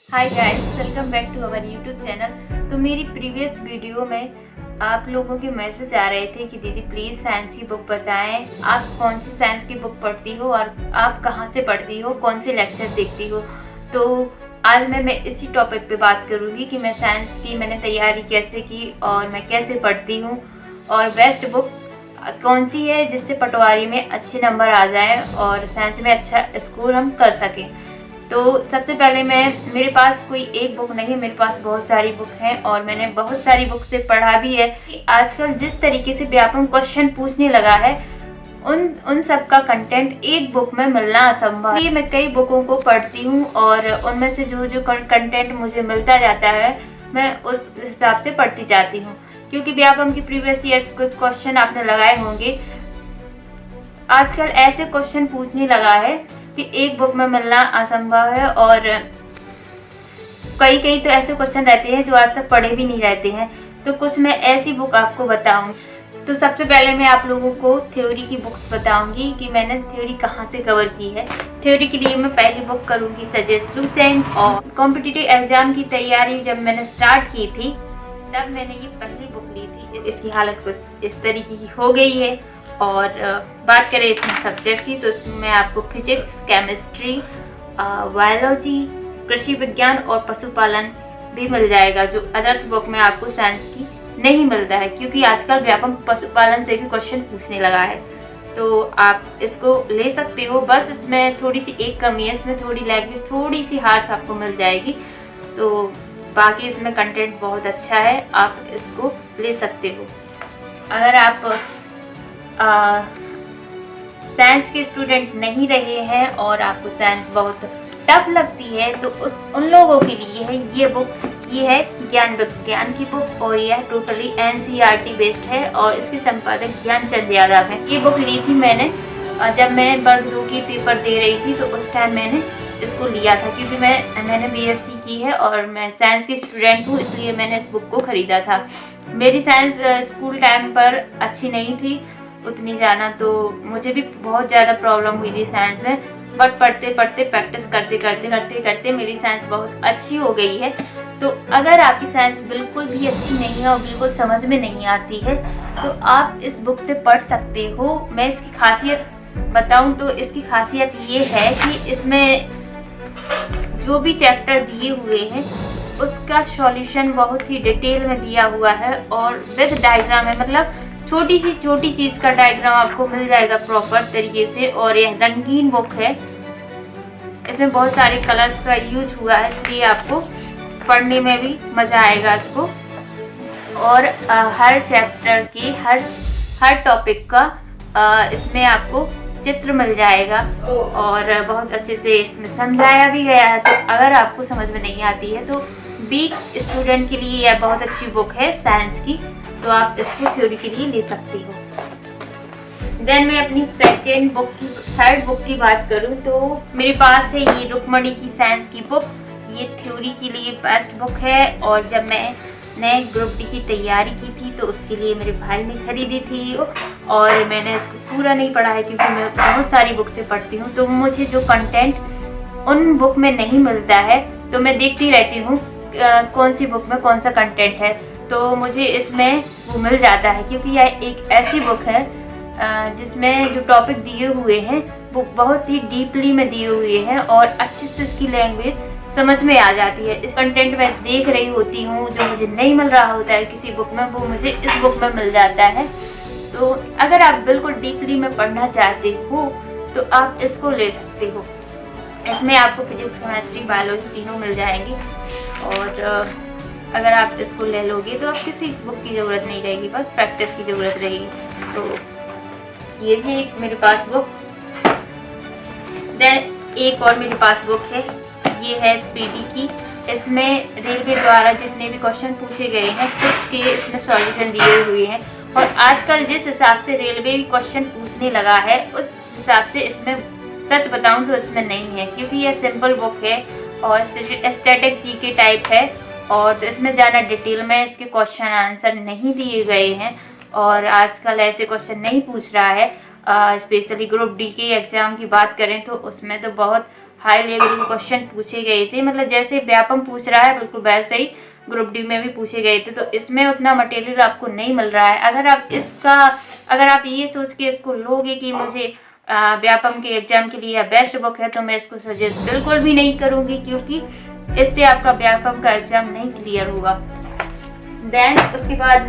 Hi guys, welcome back to our YouTube channel. तो मेरी previous video में आप लोगों के मैसेज आ रहे थे कि दीदी प्लीज़ साइंस की बुक बताएं, आप कौन सी साइंस की बुक पढ़ती हो और आप कहाँ से पढ़ती हो, कौन से लेक्चर देखती हो। तो आज मैं इसी टॉपिक पे बात करूँगी कि मैं साइंस की मैंने तैयारी कैसे की और मैं कैसे पढ़ती हूँ और बेस्ट बुक कौन सी है जिससे पटवारी में अच्छे नंबर आ जाए और साइंस में अच्छा स्कोर हम कर सकें। तो सबसे पहले मेरे पास कोई एक बुक नहीं है, मेरे पास बहुत सारी बुक हैं और मैंने बहुत सारी बुक से पढ़ा भी है कि आजकल जिस तरीके से व्यापक क्वेश्चन पूछने लगा है उन सब का कंटेंट एक बुक में मिलना असंभव है। मैं कई बुकों को पढ़ती हूँ और उनमें से जो जो कंटेंट मुझे मिलता जाता है मैं उस हिसाब से पढ़ती जाती हूँ, क्योंकि व्यापक की प्रीवियस ईयर क्वेश्चन आपने लगाए होंगे। आजकल ऐसे क्वेश्चन पूछने लगा है कि एक बुक में मिलना असंभव है और कई तो ऐसे क्वेश्चन रहते हैं जो आज तक पढ़े भी नहीं रहते हैं। तो कुछ मैं ऐसी बुक आपको बताऊंगी। तो सबसे पहले मैं आप लोगों को थ्योरी की बुक्स बताऊंगी कि मैंने थ्योरी कहाँ से कवर की है। थ्योरी के लिए मैं पहली बुक करूंगी सजेस्ट लूसेंट। और कॉम्पिटिटिव एग्जाम की तैयारी जब मैंने स्टार्ट की थी तब मैंने ये पहली बुक ली थी। इसकी हालत कुछ इस तरीके की हो गई है। और बात करें इसमें सब्जेक्ट की तो इसमें मैं आपको फिजिक्स, केमिस्ट्री, बायोलॉजी, कृषि विज्ञान और पशुपालन भी मिल जाएगा, जो अदर्स बुक में आपको साइंस की नहीं मिलता है, क्योंकि आजकल व्यापक पशुपालन से भी क्वेश्चन पूछने लगा है। तो आप इसको ले सकते हो। बस इसमें थोड़ी सी एक कमी है, इसमें थोड़ी लैंग्वेज थोड़ी सी हार्श आपको मिल जाएगी। तो बाकी इसमें कंटेंट बहुत अच्छा है, आप इसको ले सकते हो। अगर आप साइंस के स्टूडेंट नहीं रहे हैं और आपको साइंस बहुत टफ लगती है तो उन लोगों के लिए है ये बुक। ये है ज्ञान विज्ञान की बुक और यह टोटली एनसीईआरटी बेस्ड है और इसके संपादक ज्ञानचंद यादव हैं। ये बुक ली थी मैंने जब मैं वर्ग 2 की पेपर दे रही थी, तो उस टाइम मैंने इसको लिया था, क्योंकि मैंने बीएससी की है और मैं साइंस की स्टूडेंट हूँ, इसलिए मैंने इस बुक को ख़रीदा था। मेरी साइंस स्कूल टाइम पर अच्छी नहीं थी उतनी जाना, तो मुझे भी बहुत ज़्यादा प्रॉब्लम हुई थी साइंस में, बट पढ़ते प्रैक्टिस करते मेरी साइंस बहुत अच्छी हो गई है। तो अगर आपकी साइंस बिल्कुल भी अच्छी नहीं है और बिल्कुल समझ में नहीं आती है तो आप इस बुक से पढ़ सकते हो। मैं इसकी खासियत बताऊं तो इसकी खासियत ये है कि इसमें जो भी चैप्टर दिए हुए हैं उसका सॉल्यूशन बहुत ही डिटेल में दिया हुआ है और विद डायग्राम है। मतलब छोटी सी छोटी चीज़ का डायग्राम आपको मिल जाएगा प्रॉपर तरीके से। और यह रंगीन बुक है, इसमें बहुत सारे कलर्स का यूज हुआ है, इसलिए आपको पढ़ने में भी मज़ा आएगा इसको। और हर चैप्टर की हर टॉपिक का इसमें आपको चित्र मिल जाएगा और बहुत अच्छे से इसमें समझाया भी गया है। तो अगर आपको समझ में नहीं आती है तो वीक स्टूडेंट के लिए यह बहुत अच्छी बुक है साइंस की, तो आप इसको थ्योरी के लिए ले सकती हो। देन मैं अपनी थर्ड बुक की बात करूं तो मेरे पास है ये रुक्मणी की साइंस की बुक। ये थ्योरी के लिए बेस्ट बुक है और जब मैंने ग्रुप डी की तैयारी की थी तो उसके लिए मेरे भाई ने खरीदी थी और मैंने इसको पूरा नहीं पढ़ा है, क्योंकि मैं बहुत सारी बुक से पढ़ती हूँ। तो मुझे जो कंटेंट उन बुक में नहीं मिलता है तो मैं देखती रहती हूँ कौन सी बुक में कौन सा कंटेंट है, तो मुझे इसमें वो मिल जाता है, क्योंकि यह एक ऐसी बुक है जिसमें जो टॉपिक दिए हुए हैं वो बहुत ही डीपली में दिए हुए हैं और अच्छे से इसकी लैंग्वेज समझ में आ जाती है। इस कंटेंट मैं देख रही होती हूँ जो मुझे नहीं मिल रहा होता है किसी बुक में, वो मुझे इस बुक में मिल जाता है। तो अगर आप बिल्कुल डीपली में पढ़ना चाहते हो तो आप इसको ले सकते हो। इसमें आपको फिजिक्स, केमिस्ट्री, बायोलॉजी तीनों मिल जाएंगी और अगर आप इसको ले लोगे तो आप किसी बुक की ज़रूरत नहीं रहेगी, बस प्रैक्टिस की ज़रूरत रहेगी। तो ये थी एक मेरे पास बुक। देन एक और मेरे पास बुक है, ये है स्पीडी की। इसमें रेलवे द्वारा जितने भी क्वेश्चन पूछे गए हैं कुछ के इसमें सॉल्यूशन दिए हुए हैं और आजकल जिस हिसाब से रेलवे क्वेश्चन पूछने लगा है उस हिसाब से इसमें सच बताऊं तो इसमें नहीं है, क्योंकि यह सिंपल बुक है और स्टैटिक जीके टाइप है और तो इसमें ज़्यादा डिटेल में इसके क्वेश्चन आंसर नहीं दिए गए हैं और आजकल ऐसे क्वेश्चन नहीं पूछ रहा है। स्पेशली ग्रुप डी के एग्ज़ाम की बात करें तो उसमें तो बहुत हाई लेवल के क्वेश्चन पूछे गए थे, मतलब जैसे व्यापम पूछ रहा है बिल्कुल वैसे ही ग्रुप डी में भी पूछे गए थे। तो इसमें उतना मटेरियल आपको नहीं मिल रहा है। अगर आप ये सोच के इसको लोगे कि मुझे व्यापम के एग्जाम के लिए बेस्ट बुक है, तो मैं इसको सजेस्ट बिल्कुल भी नहीं करूँगी, क्योंकि इससे आपका व्यापम का एग्जाम नहीं क्लियर होगा। देन उसके बाद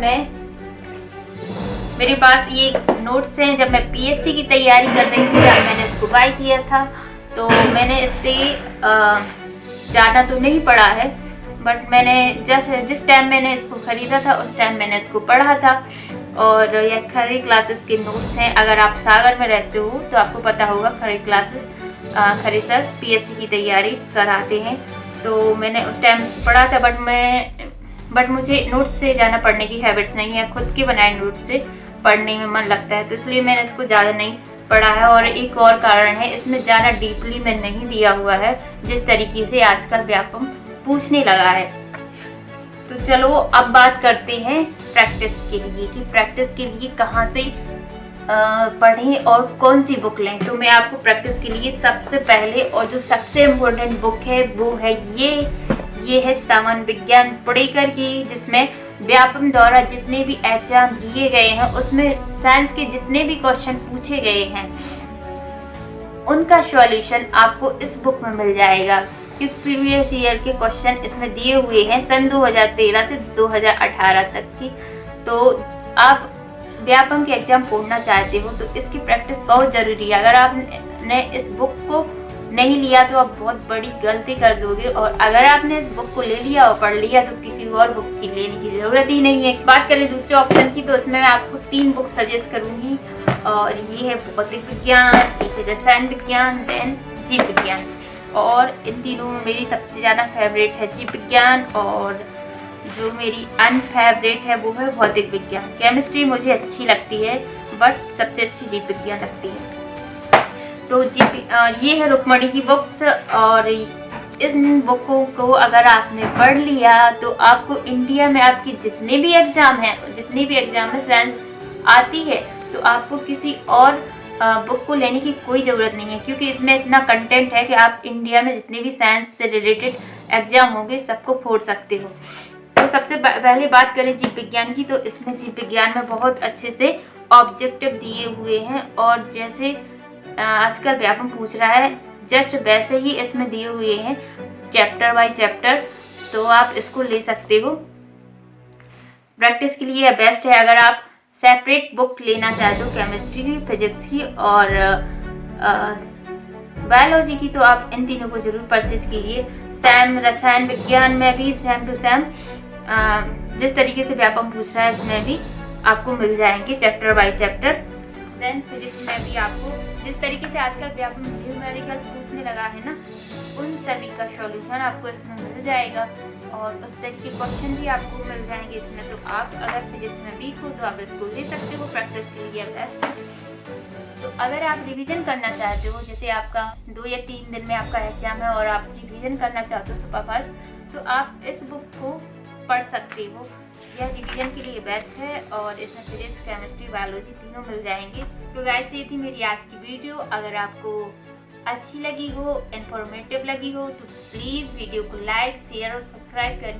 मेरे पास ये नोट्स हैं, जब मैं पीएससी की तैयारी कर रही थी तब मैंने इसको बाय किया था। तो मैंने इससे ज़्यादा तो नहीं पढ़ा है, बट मैंने जिस टाइम मैंने इसको ख़रीदा था उस टाइम मैंने इसको पढ़ा था। और यह खरी क्लासेस के नोट्स हैं। अगर आप सागर में रहते हो तो आपको पता होगा खरी क्लासेस, खरी सर पीएससी की तैयारी कराते हैं। तो मैंने उस टाइम इसको पढ़ा था, बट मुझे नोट्स से ज़्यादा पढ़ने की हैबिट नहीं है। खुद के बनाए नोट्स से पढ़ने में मन लगता है, तो इसलिए मैंने इसको ज़्यादा नहीं पढ़ा है। और एक और कारण है, इसमें ज़्यादा डीपली में नहीं दिया हुआ है जिस तरीके से आजकल व्यापम पूछने लगा है। तो चलो अब बात करते हैं प्रैक्टिस के लिए, कि प्रैक्टिस के लिए कहाँ से पढ़ें और कौन सी बुक लें। तो मैं आपको प्रैक्टिस के लिए सबसे पहले और जो सबसे इम्पोर्टेंट बुक है वो है ये है सामान्य विज्ञान पढ़ेकर की, जिसमें व्यापम द्वारा जितने भी एग्जाम दिए गए हैं उसमें साइंस के जितने भी क्वेश्चन पूछे गए हैं उनका सॉल्यूशन आपको इस बुक में मिल जाएगा, क्योंकि प्रीवियस ईयर के क्वेश्चन इसमें दिए हुए हैं सन 2013 से 2018 तक की। तो आप व्यापम के एग्जाम पढ़ना चाहते हो तो इसकी प्रैक्टिस बहुत ज़रूरी है। अगर आपने इस बुक को नहीं लिया तो आप बहुत बड़ी गलती कर दोगे, और अगर आपने इस बुक को ले लिया और पढ़ लिया तो किसी और बुक की लेने की ज़रूरत ही नहीं है। बात करें दूसरे ऑप्शन की, तो इसमें मैं आपको 3 बुक सजेस्ट करूँगी, और ये है भौतिक विज्ञान, एक है रसायन विज्ञान, देन जीव विज्ञान। और इन तीनों में मेरी सबसे ज़्यादा फेवरेट है जीव विज्ञान, और जो मेरी अनफेवरेट है वो है भौतिक विज्ञान। केमिस्ट्री मुझे अच्छी लगती है, बट सबसे अच्छी जीव विज्ञान लगती है। तो ये है रुक्मणी की बुक्स, और इन बुकों को अगर आपने पढ़ लिया तो आपको इंडिया में आपके जितने भी एग्ज़ाम में साइंस आती है तो आपको किसी और बुक को लेने की कोई ज़रूरत नहीं है, क्योंकि इसमें इतना कंटेंट है कि आप इंडिया में जितने भी साइंस से रिलेटेड एग्ज़ाम होंगे सबको फोड़ सकते हो। तो सबसे पहले बात करें जीव विज्ञान की, तो इसमें जीव विज्ञान में बहुत अच्छे से ऑब्जेक्टिव दिए हुए हैं, और जैसे आजकल व्यापम पूछ रहा है जस्ट वैसे ही इसमें दिए हुए हैं चैप्टर बाय चैप्टर, तो आप इसको ले सकते हो। प्रैक्टिस के लिए बेस्ट है। अगर आप सेपरेट बुक लेना चाहते हो केमिस्ट्री की, फिजिक्स की और बायोलॉजी की, तो आप इन तीनों को ज़रूर परचेज कीजिए। सेम रसायन विज्ञान में भी सेम टू सेम जिस तरीके से व्यापम पूछ रहा है इसमें भी आपको मिल जाएंगे chapter by chapter. Then physics में भी आपको जिस तरीके से आजकल व्यापम न्यूमेरिकल पूछने लगा है ना, उन सभी का सॉल्यूशन आपको इसमें मिल जाएगा, और उस तरह के क्वेश्चन भी आपको मिल जाएंगे इसमें। तो आप अगर फिजिक्स में वीक हो तो आप इसको ले सकते हो, प्रैक्टिस के लिए बेस्ट है। तो अगर आप रिवीजन करना चाहते हो, जैसे आपका 2 या 3 दिन में आपका एग्जाम है और आप रिवीजन करना चाहते हो सुपर फास्ट, तो आप इस बुक को पढ़ सकते हो। यह रिवीजन के लिए बेस्ट है, और इसमें फिजिक्स, केमिस्ट्री, बायोलॉजी तीनों मिल जाएंगे। तो गाइस ये थी मेरी आज की वीडियो। अगर आपको अच्छी लगी हो, इन्फॉर्मेटिव लगी हो, तो प्लीज़ वीडियो को लाइक, शेयर और सब्सक्राइब करें।